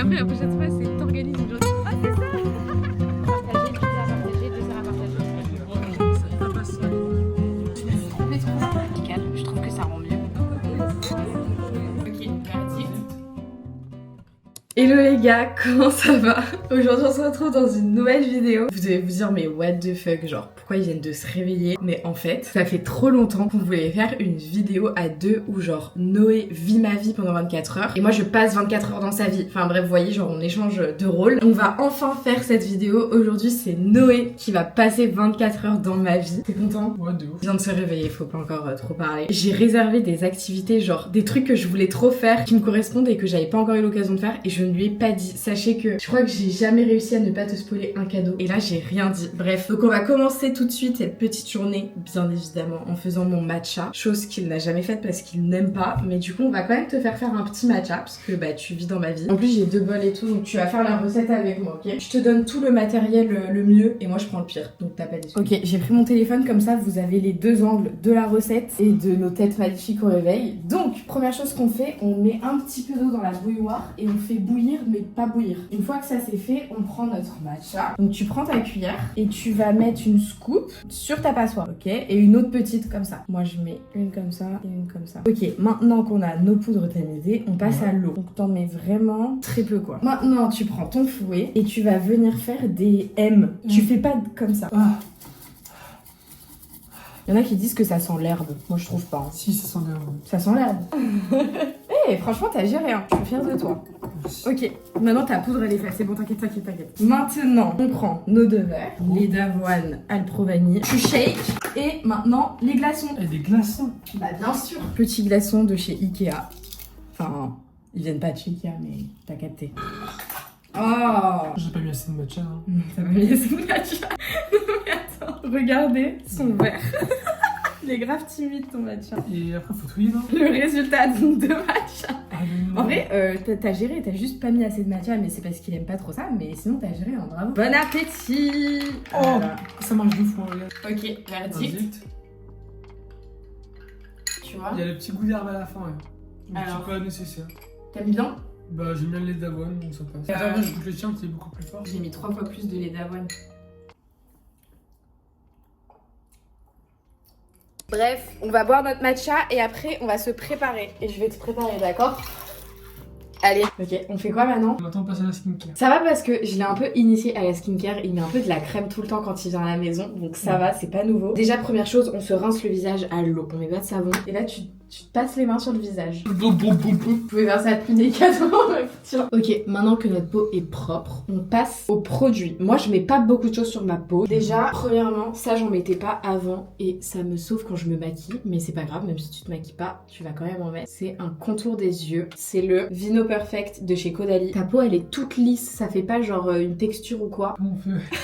après, la prochaine fois, c'est t'organises une journée. Ah, c'est ça. Partager, pizza à partager, dessert à partager. Nickel, je trouve que ça rend mieux. Ok, merci. Hello les gars, comment ça va? Aujourd'hui on se retrouve dans une nouvelle vidéo. Vous devez vous dire mais what the fuck, genre pourquoi ils viennent de se réveiller? Mais en fait, ça fait trop longtemps qu'on voulait faire une vidéo à deux où genre Noé vit ma vie pendant 24 heures et moi je passe 24 heures dans sa vie. Enfin bref, vous voyez, genre on échange de rôles. On va enfin faire cette vidéo. Aujourd'hui c'est Noé qui va passer 24 heures dans ma vie. T'es content? Ouais, de ouf. Il vient de se réveiller, faut pas encore trop parler. J'ai réservé des activités, genre des trucs que je voulais trop faire, qui me correspondent et que j'avais pas encore eu l'occasion de faire et je ne lui ai pas dit. Sachez que je crois que j'ai jamais réussi à ne pas te spoiler un cadeau et là j'ai rien dit. Bref, donc on va commencer tout de suite cette petite journée, bien évidemment, en faisant mon matcha, chose qu'il n'a jamais faite parce qu'il n'aime pas, mais du coup on va quand même te faire un petit matcha parce que bah tu vis dans ma vie. En plus j'ai 2 bols et tout, donc tu vas faire la recette avec moi, ok? Je te donne tout le matériel le mieux et moi je prends le pire, donc t'as pas d'excuses. Ok, j'ai pris mon téléphone, comme ça vous avez les 2 angles de la recette et de nos têtes magnifiques au réveil. Donc première chose qu'on fait, on met un petit peu d'eau dans la bouilloire et on fait bouillir mais pas bouillir. Une fois que ça c'est fait, on prend notre matcha. Donc tu prends ta cuillère et tu vas mettre une scoop sur ta passoire, ok? Et une autre petite comme ça. Moi je mets une comme ça et une comme ça. Ok, maintenant qu'on a nos poudres tamisées, on passe à l'eau. Donc t'en mets vraiment très peu quoi. Maintenant tu prends ton fouet et tu vas venir faire des M. Tu fais pas comme ça. Il y en a qui disent que ça sent l'herbe. Moi je trouve pas. Hein. Si, ça sent l'herbe. Ça sent l'herbe. Eh, franchement t'as géré, hein. Je suis fière de toi. Ok, maintenant ta poudre elle est faite, c'est bon, t'inquiète. Maintenant, on prend nos 2 verres, lait d'avoine, Alpro vanille, tu shake, et maintenant les glaçons. Et des glaçons. Bah bien sûr. Petits glaçons de chez Ikea. Enfin, ils viennent pas de chez Ikea, mais t'as capté. Oh, J'ai pas mis assez de matcha. Hein. ça va me laisser le matcha. Mais attends, regardez son verre. Il est grave timide ton matcha. Et après, faut touiller, non? Le résultat de matcha. Ah, mais non. En vrai, t'as géré, t'as juste pas mis assez de matcha, mais c'est parce qu'il aime pas trop ça, mais sinon t'as géré, hein, bravo. Bon appétit! Oh, Voilà. ça marche 2 fois, regarde. Ok, verdict. Verdict. Tu vois? Il y a le petit goût d'herbe à la fin, ouais. Le Alors. petit pas nécessaire. T'aimes bien? Bah, j'aime bien le lait d'avoine, donc ça passe. Attends, je goûte le tien qui est beaucoup plus fort. J'ai mis 3 fois plus de lait d'avoine. Bref, on va boire notre matcha et après on va se préparer. Et je vais te préparer, d'accord? Allez. Ok, on fait quoi maintenant? Maintenant, on passe à la skincare. Ça va parce que je l'ai un peu initié à la skincare. Il met un peu de la crème tout le temps quand il vient à la maison. Donc ça va, c'est pas nouveau. Déjà, première chose, on se rince le visage à l'eau. On met pas de savon. Et là, tu te passes les mains sur le visage. Vous pouvez faire ça plus délicatement. Ok, maintenant que notre peau est propre, on passe aux produits. Moi, je mets pas beaucoup de choses sur ma peau. Déjà, premièrement, ça, j'en mettais pas avant. Et ça me sauve quand je me maquille. Mais c'est pas grave, même si tu te maquilles pas, tu vas quand même en mettre. C'est un contour des yeux. C'est le Vino Perfect de chez Caudalie. Ta peau, elle est toute lisse. Ça fait pas genre une texture ou quoi. Comment on fait?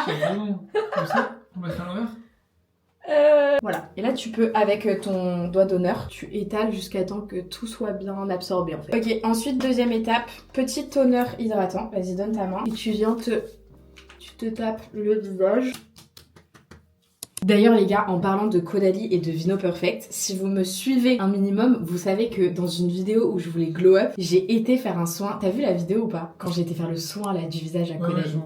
C'est vraiment comme ça? On va faire l'envers? Voilà, et là tu peux avec ton doigt d'honneur, tu étales jusqu'à temps que tout soit bien absorbé en fait. Ok, ensuite deuxième étape, petit toner hydratant, vas-y donne ta main et tu te tapes le visage. D'ailleurs les gars, en parlant de Caudalie et de Vino Perfect, si vous me suivez un minimum, vous savez que dans une vidéo où je voulais glow up, j'ai été faire un soin. T'as vu la vidéo ou pas? Quand j'ai été faire le soin là du visage à Caudalie.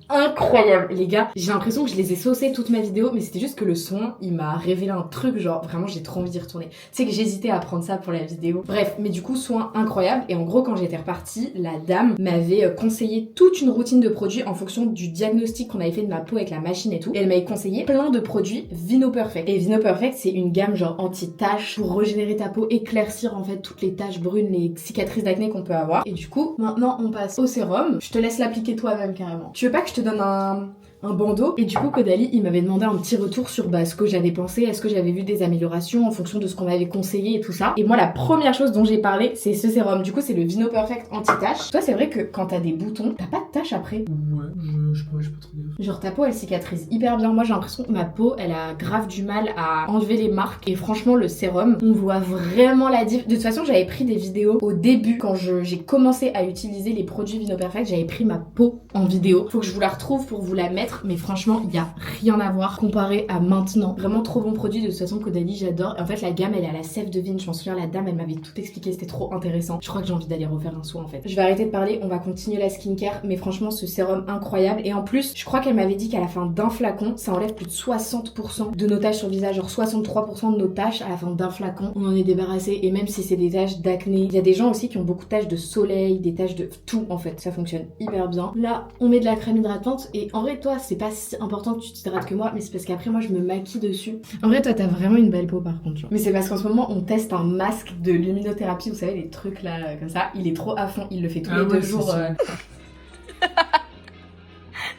Incroyable les gars, j'ai l'impression que je les ai saucés toute ma vidéo, mais c'était juste que le soin il m'a révélé un truc, genre vraiment j'ai trop envie d'y retourner. Tu sais que j'hésitais à prendre ça pour la vidéo. Bref, mais du coup soin incroyable, et en gros quand j'étais repartie, la dame m'avait conseillé toute une routine de produits en fonction du diagnostic qu'on avait fait de ma peau avec la machine et tout, et elle m'avait conseillé plein de produits Vino Perfect. Et Vino Perfect c'est une gamme genre anti-taches pour régénérer ta peau, éclaircir en fait toutes les taches brunes, les cicatrices d'acné qu'on peut avoir. Et du coup maintenant on passe au sérum, je te laisse l'appliquer toi-même carrément. Tu veux pas que je te donne un bandeau? Et du coup Caudalie il m'avait demandé un petit retour sur ce que j'avais pensé, est-ce que j'avais vu des améliorations en fonction de ce qu'on m'avait conseillé et tout ça. Et moi la première chose dont j'ai parlé c'est ce sérum, du coup c'est le Vino Perfect anti-tache. Toi c'est vrai que quand t'as des boutons, t'as pas de taches après? Ouais, je sais pas trop dire. Genre ta peau elle cicatrise hyper bien. Moi j'ai l'impression que ma peau elle a grave du mal à enlever les marques. Et franchement le sérum, on voit vraiment la diff. De toute façon j'avais pris des vidéos au début quand j'ai commencé à utiliser les produits Vino Perfect. J'avais pris ma peau en vidéo. Faut que je vous la retrouve pour vous la mettre. Mais franchement il y a rien à voir comparé à maintenant. Vraiment trop bon produit. De toute façon Caudalie j'adore. Et en fait la gamme elle est à la sève de vigne. Je m'en souviens la dame elle m'avait tout expliqué. C'était trop intéressant. Je crois que j'ai envie d'aller refaire un soin en fait. Je vais arrêter de parler. On va continuer la skincare. Mais franchement ce sérum incroyable. Et en plus je crois qu'elle m'avait dit qu'à la fin d'un flacon ça enlève plus de 60% de nos taches sur le visage. Genre 63% de nos taches à la fin d'un flacon. On en est débarrassé. Et même si c'est des taches d'acné. Il y a des gens aussi qui ont beaucoup de taches de soleil. Des taches de tout en fait. Ça fonctionne hyper bien. Là on met de la crème hydratante. Et en vrai toi c'est pas si important que tu t'hydrates que moi. Mais c'est parce qu'après moi je me maquille dessus. En vrai toi t'as vraiment une belle peau par contre genre. Mais c'est parce qu'en ce moment on teste un masque de luminothérapie. Vous savez les trucs là comme ça. Il est trop à fond. Il le fait tous les 2 jours.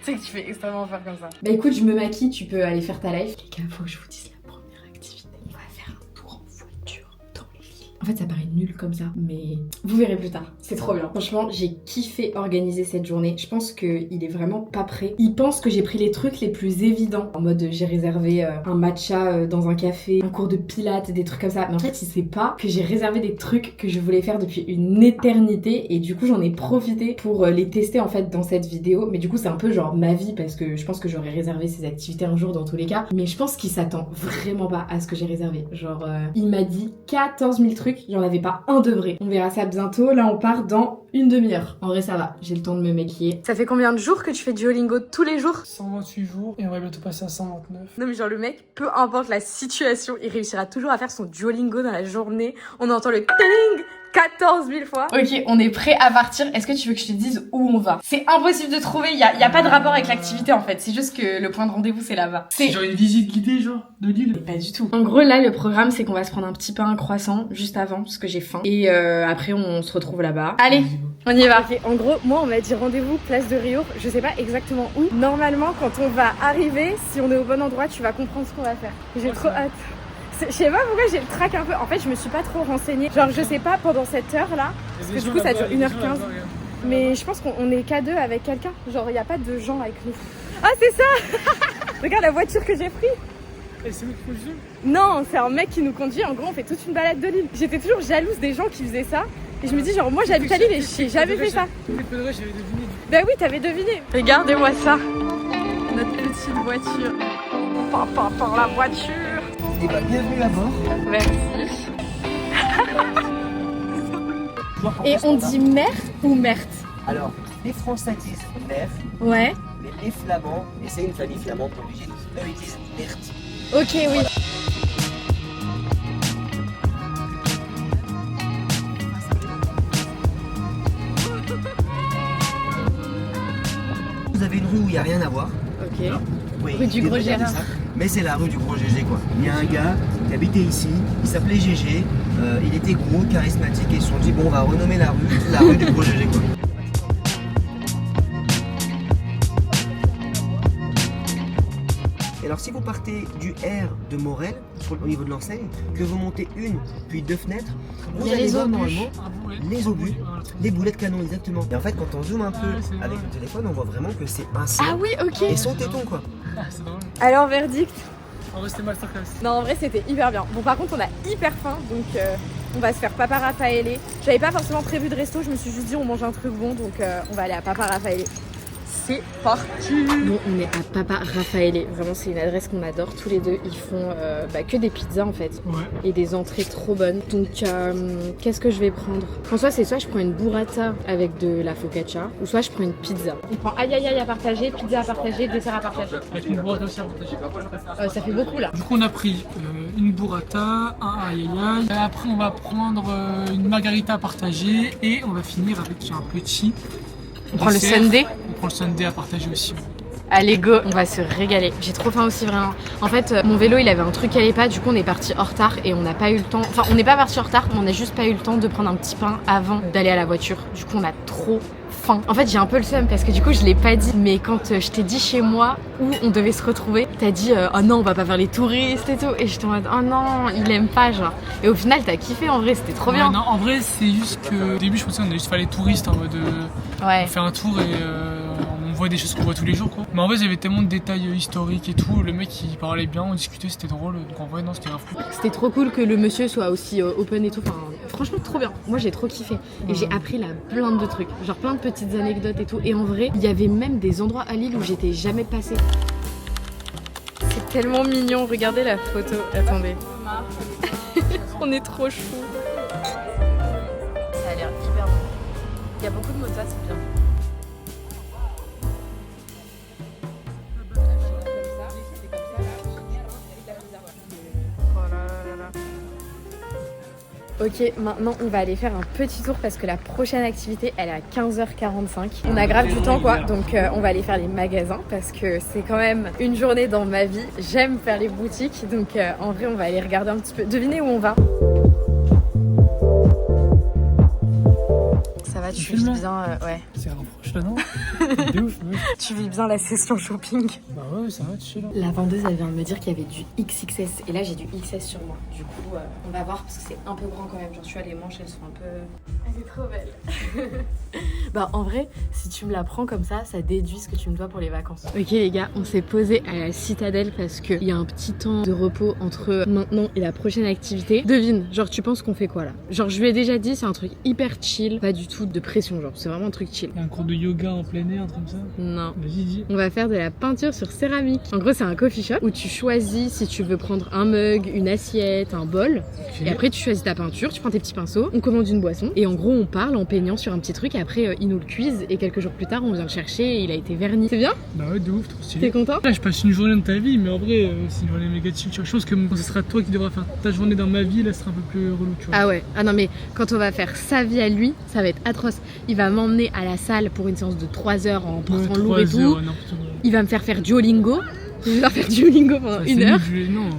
Tu sais que tu fais extrêmement faire comme ça. Bah écoute, je me maquille, tu peux aller faire ta live. Les gars, faut que je vous dise la première activité. On va faire un tour en voiture dans les villes. En fait, ça paraît nul comme ça, mais vous verrez plus tard. C'est trop bien. Franchement, j'ai kiffé organiser cette journée. Je pense qu'il est vraiment pas prêt. Il pense que j'ai pris les trucs les plus évidents. En mode, j'ai réservé un matcha dans un café, un cours de pilates, des trucs comme ça. Mais en fait, il sait pas que j'ai réservé des trucs que je voulais faire depuis une éternité. Et du coup, j'en ai profité pour les tester en fait dans cette vidéo. Mais du coup, c'est un peu genre ma vie parce que je pense que j'aurais réservé ces activités un jour dans tous les cas. Mais je pense qu'il s'attend vraiment pas à ce que j'ai réservé. Genre, il m'a dit 14 000 trucs. Il y en avait pas un de vrai. On verra ça bientôt. Là, on part dans une demi-heure. En vrai, ça va. J'ai le temps de me maquiller. Ça fait combien de jours que tu fais Duolingo tous les jours? 128 jours et on va bientôt passer à 129. Non mais genre le mec, peu importe la situation, il réussira toujours à faire son Duolingo dans la journée. On entend le ting 14 000 fois. Ok, on est prêt à partir. Est-ce que tu veux que je te dise où on va? C'est impossible de trouver, il y a pas de rapport avec l'activité en fait. C'est juste que le point de rendez-vous c'est là-bas. C'est genre une visite guidée genre de l'île? Pas du tout. En gros là le programme c'est qu'on va se prendre un petit pain, un croissant juste avant parce que j'ai faim. Et après on se retrouve là-bas. Allez, on y va. Ok, en gros, moi on m'a dit rendez-vous place de Rio. Je sais pas exactement où. Normalement quand on va arriver, si on est au bon endroit, tu vas comprendre ce qu'on va faire. J'ai trop hâte. Je sais pas pourquoi j'ai le trac un peu. En fait, je me suis pas trop renseignée. Genre, je sais pas pendant cette heure là. Parce que du coup, ça dure 1h15. Mais je pense qu'on est qu'à 2 avec quelqu'un. Genre, il y a pas de gens avec nous. Ah, c'est ça. Regarde la voiture que j'ai prise. Et c'est nous qui conduisons? Non, c'est un mec qui nous conduit. En gros, on fait toute une balade de l'île. J'étais toujours jalouse des gens qui faisaient ça. Et je me dis, genre, moi j'habite à Lille et j'ai jamais fait ça. J'avais deviné. Bah oui, t'avais deviné. Regardez-moi ça. Notre petite voiture. Par la voiture. Et bah bienvenue à bord. Merci. Et on dit mère ou merte? Alors, les Français disent mère, Ouais. mais les Flamands, et c'est une famille flamande d'origine, eux ils disent merte. Ok, oui. Vous avez une rue où il n'y a rien à voir. Ok. Oui, Rue du Gros regardez Gérard. ça. Mais c'est la rue du Gros GG quoi. Il y a un gars qui habitait ici, il s'appelait GG, il était gros, charismatique et ils se sont dit bon on va renommer la rue du Gros GG quoi. Et alors si vous partez du R de Morel, au niveau de l'enseigne, que vous montez une, puis 2 fenêtres, vous allez voir normalement les obus, les boulets de canon exactement. Et en fait quand on zoome un peu avec le téléphone, on voit vraiment que c'est un sien Ah oui, ok. et son téton quoi. Ah, c'est drôle. Alors, verdict. En vrai, c'était masterclass. Non, en vrai, c'était hyper bien. Bon, par contre, on a hyper faim, donc on va se faire Papa Raffaele. J'avais pas forcément prévu de resto, je me suis juste dit on mange un truc bon, donc on va aller à Papa Raffaele. C'est parti. Bon, on est à Papa Raffaele. Vraiment, c'est une adresse qu'on adore tous les deux. Ils font que des pizzas en fait. Ouais. Et des entrées trop bonnes. Donc, qu'est-ce que je vais prendre? François, c'est soit je prends une burrata avec de la focaccia, ou soit je prends une pizza. On prend aïe aïe aïe à partager, pizza à partager, dessert à partager. Avec une burrata aussi à partager. Ça fait beaucoup là. Du coup, on a pris une burrata, un aïe aïe aïe. Après, on va prendre une margarita à partager et on va finir avec un petit. On prend le dessert. sundae. On prend le sundae à partager aussi. Allez go, on va se régaler. J'ai trop faim aussi vraiment. En fait, mon vélo il avait un truc qui allait pas, du coup on est parti en retard et on n'a pas eu le temps. Enfin, on n'est pas parti en retard, mais on a juste pas eu le temps de prendre un petit pain avant d'aller à la voiture. Du coup, on a trop faim. En fait, j'ai un peu le seum parce que du coup, je l'ai pas dit, mais quand je t'ai dit chez moi où on devait se retrouver, t'as dit oh non, on va pas faire les touristes et tout. Et j'étais en mode oh non, il aime pas genre. Et au final, t'as kiffé en vrai, c'était trop bien. Non, en vrai, c'est juste que au début, je pensais qu'on allait juste faire les touristes en mode Ouais. on fait un tour et on voit des choses qu'on voit tous les jours quoi. Mais en vrai, il y avait tellement de détails historiques et tout. Le mec il parlait bien, on discutait, c'était drôle. Donc en vrai, non, c'était grave cool. C'était trop cool que le monsieur soit aussi open et tout. Enfin, franchement, trop bien. Moi, j'ai trop kiffé. Et j'ai appris là plein de trucs. Genre plein de petites anecdotes et tout. Et en vrai, il y avait même des endroits à Lille où j'étais jamais passée. C'est tellement mignon. Regardez la photo. Attendez. On est trop chou. Ça a l'air hyper bon. Il y a beaucoup de motas, c'est bien. Ok, maintenant on va aller faire un petit tour parce que la prochaine activité elle est à 15h45. On a grave du temps quoi, donc on va aller faire les magasins parce que c'est quand même une journée dans ma vie. J'aime faire les boutiques, donc en vrai on va aller regarder un petit peu. Devinez où on va? Ça va, tu vis bien, ouais. C'est rapproche là, non? C'est ouf, ouais. Tu vis bien la session shopping. Bah ouais, ça va, tu sais là. La vendeuse elle vient de me dire qu'il y avait du XXS et là j'ai du XS sur moi. Du coup on va voir parce que c'est un peu grand quand même. Genre tu vois les manches elles sont un peu... Elle est trop belle. Bah en vrai si tu me la prends comme ça déduit ce que tu me dois pour les vacances. Ok les gars, on s'est posé à la Citadelle parce qu'il y a un petit temps de repos entre maintenant et la prochaine activité. Devine, genre tu penses qu'on fait quoi là? Genre je lui ai déjà dit c'est un truc hyper chill, pas du tout de pression genre, c'est vraiment un truc chill. Il y a un cours de yoga en plein air, un truc comme ça? Non. Vas-y, dis. On va faire de la peinture sur céramique. En gros, c'est un coffee shop où tu choisis si tu veux prendre un mug, une assiette, un bol. Okay. Et après, tu choisis ta peinture, tu prends tes petits pinceaux, on commande une boisson. Et en gros, on parle en peignant sur un petit truc. Et après, ils nous le cuisent. Et quelques jours plus tard, on vient le chercher et il a été verni. C'est bien? Bah ouais, de ouf, trop stylé. T'es content? Là, je passe une journée de ta vie, mais en vrai, c'est une journée méga chill. Tu vois, je pense que quand ce sera toi qui devras faire ta journée dans ma vie, là, ce sera un peu plus relou, tu vois. Ah ouais, ah non mais quand on va faire sa vie à lui, ça va être atroce. Il va m'emmener à la salle pour une séance de 3 heures en portant lourd et tout. Il va me faire Duolingo. Je vais leur faire Duolingo pendant une heure. Non.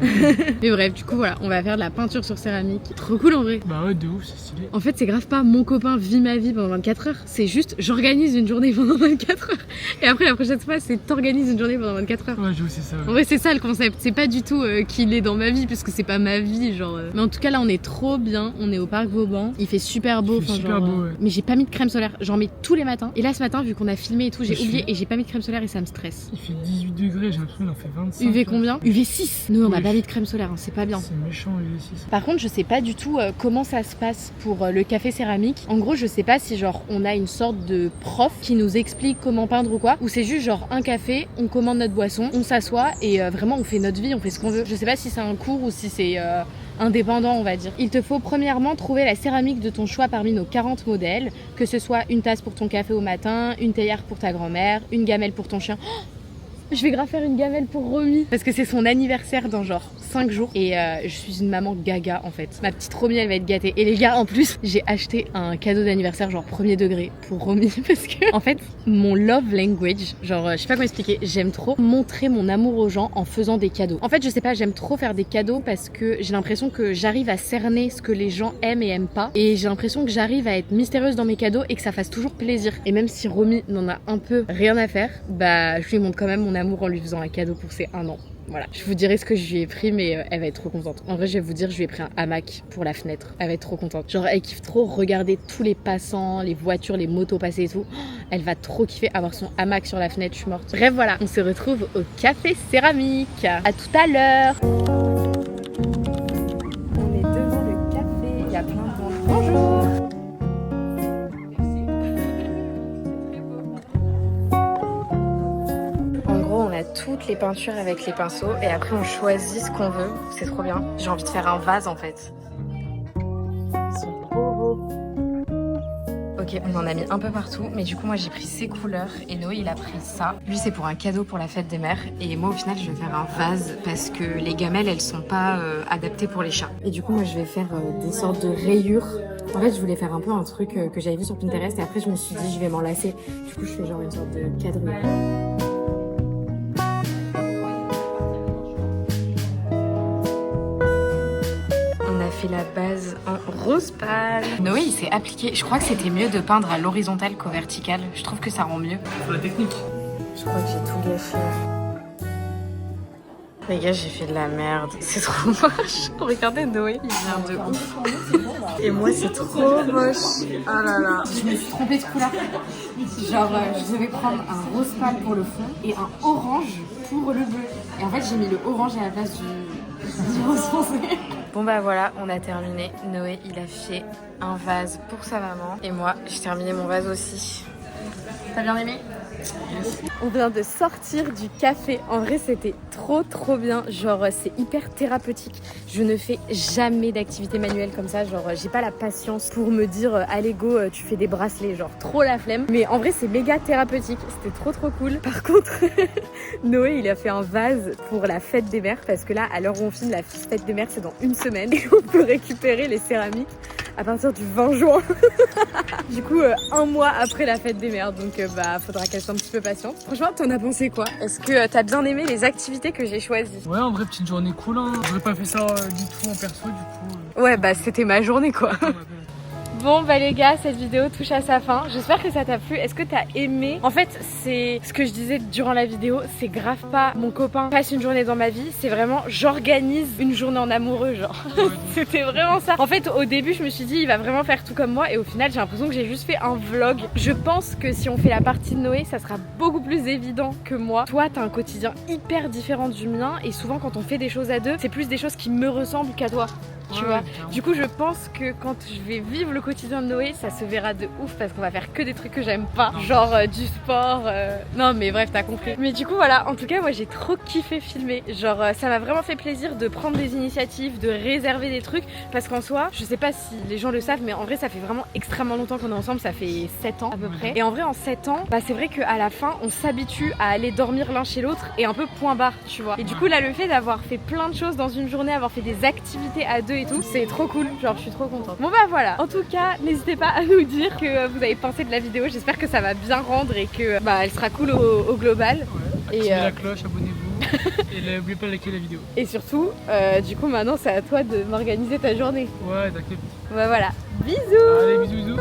Mais bref, du coup voilà, on va faire de la peinture sur céramique. Trop cool en vrai. Bah ouais, de ouf, c'est stylé. En fait, c'est grave pas mon copain vit ma vie pendant 24 heures. C'est juste j'organise une journée pendant 24 heures. Et après, la prochaine fois, c'est t'organises une journée pendant 24 heures. Ouais, je vois, c'est ça. Ouais. En vrai, c'est ça le concept. C'est pas du tout qu'il est dans ma vie, puisque c'est pas ma vie, genre. Mais en tout cas, là, on est trop bien. On est au parc Vauban. Il fait super beau. Il fait super beau, ouais. Mais j'ai pas mis de crème solaire. J'en mets tous les matins. Et là, ce matin, vu qu'on a filmé et tout, j'ai oublié et j'ai pas mis de crème solaire et ça me stresse. Il fait 18 degrés, j'ai l'impression qu'il en fait 25. UV combien? UV 6. Nous, on a pas mis de crème solaire, hein, c'est pas bien. C'est méchant, UV 6. Par contre, je sais pas du tout comment ça se passe pour le café céramique. En gros, je sais pas si genre on a une sorte de prof qui nous explique comment peindre ou quoi, ou c'est juste genre un café, on commande notre boisson, on s'assoit et vraiment on fait notre vie, on fait ce qu'on veut. Je sais pas si c'est un cours ou si c'est indépendant, on va dire. Il te faut premièrement trouver la céramique de ton choix parmi nos 40 modèles, que ce soit une tasse pour ton café au matin, une théière pour ta grand-mère, une gamelle pour ton chien. Oh, je vais grave faire une gamelle pour Romy parce que c'est son anniversaire dans genre 5 jours et je suis une maman gaga en fait. Ma petite Romy elle va être gâtée. Et les gars en plus j'ai acheté un cadeau d'anniversaire genre premier degré pour Romy parce que en fait mon love language, genre je sais pas comment expliquer, j'aime trop montrer mon amour aux gens en faisant des cadeaux. En fait je sais pas, j'aime trop faire des cadeaux parce que j'ai l'impression que j'arrive à cerner ce que les gens aiment et aiment pas. Et j'ai l'impression que j'arrive à être mystérieuse dans mes cadeaux et que ça fasse toujours plaisir. Et même si Romy n'en a un peu rien à faire, bah je lui montre quand même mon amour en lui faisant un cadeau pour ses 1 an. Voilà, je vous dirai ce que je lui ai pris, mais elle va être trop contente. En vrai, je vais vous dire, je lui ai pris un hamac pour la fenêtre. Elle va être trop contente. Genre, elle kiffe trop regarder tous les passants, les voitures, les motos passer et tout. Elle va trop kiffer avoir son hamac sur la fenêtre, je suis morte. Bref, voilà, on se retrouve au café céramique. À tout à l'heure. On est devant le café, il y a plein de monde. Bonjour. Toutes les peintures avec les pinceaux et après on choisit ce qu'on veut, c'est trop bien. J'ai envie de faire un vase en fait. Ils sont trop beaux. Ok, on en a mis un peu partout, mais du coup moi j'ai pris ces couleurs et Noé il a pris ça. Lui c'est pour un cadeau pour la fête des mères et moi au final je vais faire un vase parce que les gamelles elles sont pas adaptées pour les chats. Et du coup moi je vais faire des sortes de rayures. En fait je voulais faire un peu un truc que j'avais vu sur Pinterest et après je me suis dit je vais m'enlacer. Du coup je fais genre une sorte de quadrille. La base en rose pâle. Noé il s'est appliqué, je crois que c'était mieux de peindre à l'horizontale qu'au vertical. Je trouve que ça rend mieux. Pour la technique. Je crois que j'ai tout gâché. Les gars, j'ai fait de la merde. C'est trop moche. Regardez Noé, il vient de ouf. Et moi, c'est trop moche. Ah là là. Je me suis trompée de couleur. Genre, je devais prendre un rose pâle pour le fond et un orange pour le bleu. Et en fait, j'ai mis le orange à la place du rose foncé. Bon bah voilà, on a terminé. Noé, il a fait un vase pour sa maman. Et moi, j'ai terminé mon vase aussi. T'as bien aimé ? On vient de sortir du café. En vrai, c'était trop bien. Genre, c'est hyper thérapeutique. Je ne fais jamais d'activité manuelle comme ça. Genre, j'ai pas la patience pour me dire allez go, tu fais des bracelets. Genre, trop la flemme. Mais en vrai, c'est méga thérapeutique. C'était trop cool. Par contre, Noé, il a fait un vase pour la fête des mères. Parce que là, à l'heure où on filme, la fête des mères, c'est dans une semaine. Et on peut récupérer les céramiques à partir du 20 juin. Du coup, un mois après la fête des mères. Donc, bah, faudra qu'elle soit un petit peu patiente. Franchement, t'en as pensé quoi? Est-ce que t'as bien aimé les activités que j'ai choisies? Ouais, en vrai, petite journée cool. Hein. J'aurais pas fait ça du tout en perso, du coup. Ouais, bah, c'était ma journée, quoi. Bon bah les gars, cette vidéo touche à sa fin. J'espère que ça t'a plu. Est-ce que t'as aimé? En fait, c'est ce que je disais durant la vidéo. C'est grave pas mon copain passe une journée dans ma vie. C'est vraiment j'organise une journée en amoureux, genre. C'était vraiment ça. En fait, au début, je me suis dit il va vraiment faire tout comme moi. Et au final, j'ai l'impression que j'ai juste fait un vlog. Je pense que si on fait la partie de Noé, ça sera beaucoup plus évident que moi. Toi, t'as un quotidien hyper différent du mien. Et souvent, quand on fait des choses à deux, c'est plus des choses qui me ressemblent qu'à toi. Tu vois. Du coup, je pense que quand je vais vivre le quotidien de Noé, ça se verra de ouf parce qu'on va faire que des trucs que j'aime pas, genre du sport. Non, mais bref, t'as compris. Mais du coup, voilà. En tout cas, moi, j'ai trop kiffé filmer. Genre, ça m'a vraiment fait plaisir de prendre des initiatives, de réserver des trucs, parce qu'en soi, je sais pas si les gens le savent, mais en vrai, ça fait vraiment extrêmement longtemps qu'on est ensemble. Ça fait 7 ans à peu près. Et en vrai, en 7 ans, bah, c'est vrai qu'à la fin, on s'habitue à aller dormir l'un chez l'autre et un peu point barre, tu vois. Et du coup, là, le fait d'avoir fait plein de choses dans une journée, avoir fait des activités à deux et tout, c'est trop cool, genre je suis trop contente. Bon bah voilà, en tout cas n'hésitez pas à nous dire que vous avez pensé de la vidéo. J'espère que ça va bien rendre et que bah elle sera cool au global. Ouais, activez la cloche, abonnez-vous et n'oubliez pas de liker la vidéo. Et surtout, du coup maintenant c'est à toi de m'organiser ta journée. Ouais, t'inquiète. Bah voilà, bisous. Allez, bisous.